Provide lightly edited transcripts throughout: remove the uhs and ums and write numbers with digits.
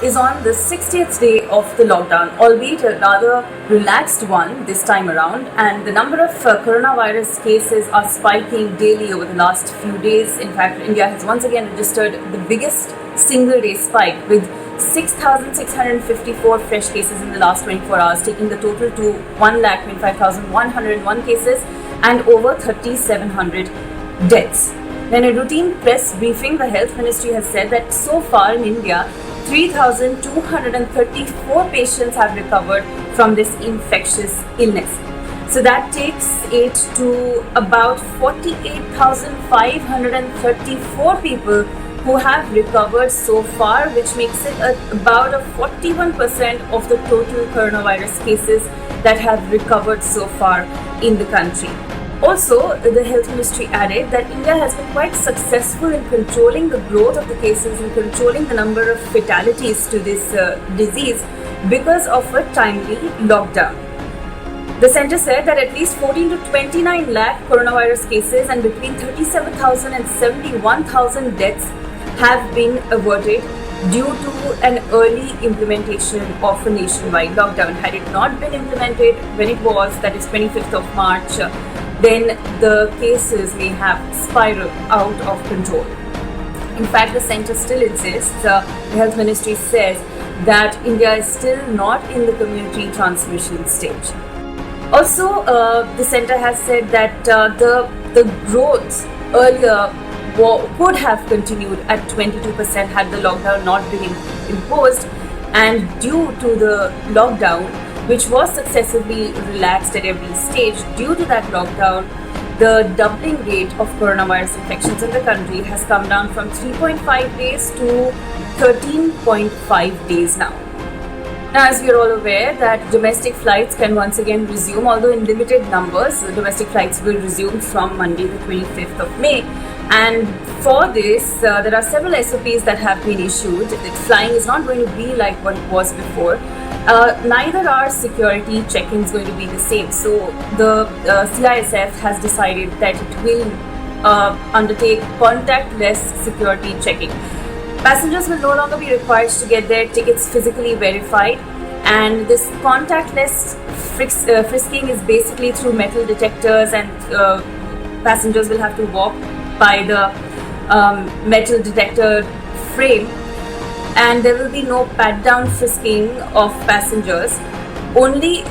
is on the 60th day of the lockdown, albeit a rather relaxed one this time around, and the number of coronavirus cases are spiking daily over the last few days. In fact, India has once again registered the biggest single day spike with 6,654 fresh cases in the last 24 hours, taking the total to 1,25,101 cases and over 3,700 deaths. In a routine press briefing, the Health Ministry has said that so far in India, 3,234 patients have recovered from this infectious illness. So that takes it to about 48,534 people who have recovered so far, which makes it about 41% of the total coronavirus cases that have recovered so far in the country. Also, the Health Ministry added that India has been quite successful in controlling the growth of the cases and controlling the number of fatalities to this disease because of a timely lockdown. The centre said that at least 14 to 29 lakh coronavirus cases and between 37,000 and 71,000 deaths have been averted due to an early implementation of a nationwide lockdown. Had it not been implemented when it was, that is 25th of March, then the cases may have spiraled out of control. In fact, the centre still insists, the Health Ministry says that India is still not in the community transmission stage. Also, the centre has said that the growth earlier could have continued at 22% had the lockdown not been imposed, and due to the lockdown, which was successively relaxed at every stage, due to that lockdown, the doubling rate of coronavirus infections in the country has come down from 3.5 days to 13.5 days now. Now, as we are all aware that domestic flights can once again resume, although in limited numbers. Domestic flights will resume from Monday the 25th of May. And for this, there are several SOPs that have been issued. Flying is not going to be like what it was before. Neither are security check-ins going to be the same. So the CISF has decided that it will undertake contactless security checking. Passengers will no longer be required to get their tickets physically verified, and this contactless frisking is basically through metal detectors, and passengers will have to walk by the metal detector frame, and there will be no pat-down frisking of passengers. Only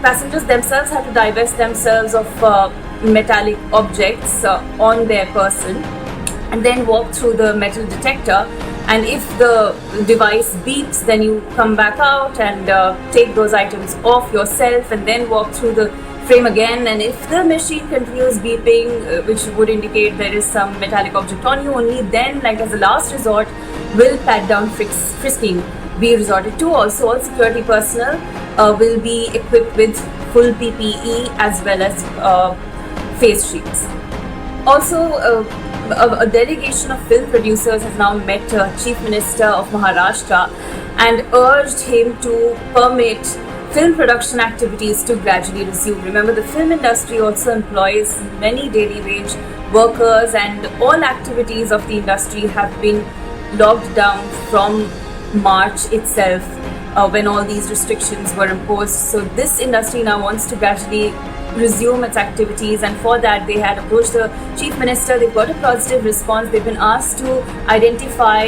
passengers themselves have to divest themselves of metallic objects on their person and then walk through the metal detector, and if the device beeps, then you come back out and take those items off yourself and then walk through the frame again. And if the machine continues beeping, which would indicate there is some metallic object on you, only then, like as a last resort, will pat-down frisking be resorted to. Also, all security personnel will be equipped with full PPE as well as face shields. Also, a delegation of film producers has now met Chief Minister of Maharashtra and urged him to permit film production activities to gradually resume. Remember, the film industry also employs many daily wage workers, and all activities of the industry have been locked down from March itself when all these restrictions were imposed. So this industry now wants to gradually resume its activities, and for that they had approached the Chief Minister. They've got a positive response. They've been asked to identify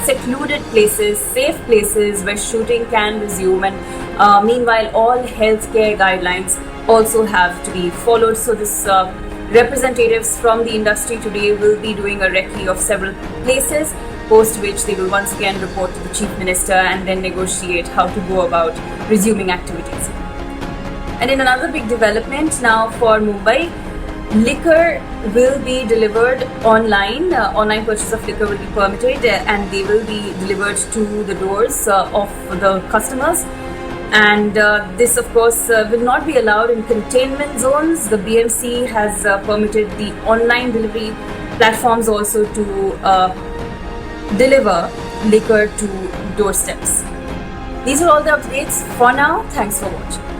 secluded places, safe places where shooting can resume, and meanwhile all healthcare guidelines also have to be followed. So this representatives from the industry today will be doing a recce of several places, post which they will once again report to the Chief Minister and then negotiate how to go about resuming activities. And in another big development now for Mumbai, liquor will be delivered online. Online purchase of liquor will be permitted, and they will be delivered to the doors of the customers. And this, of course, will not be allowed in containment zones. The BMC has permitted the online delivery platforms also to deliver liquor to doorsteps. These are all the updates for now. Thanks for watching.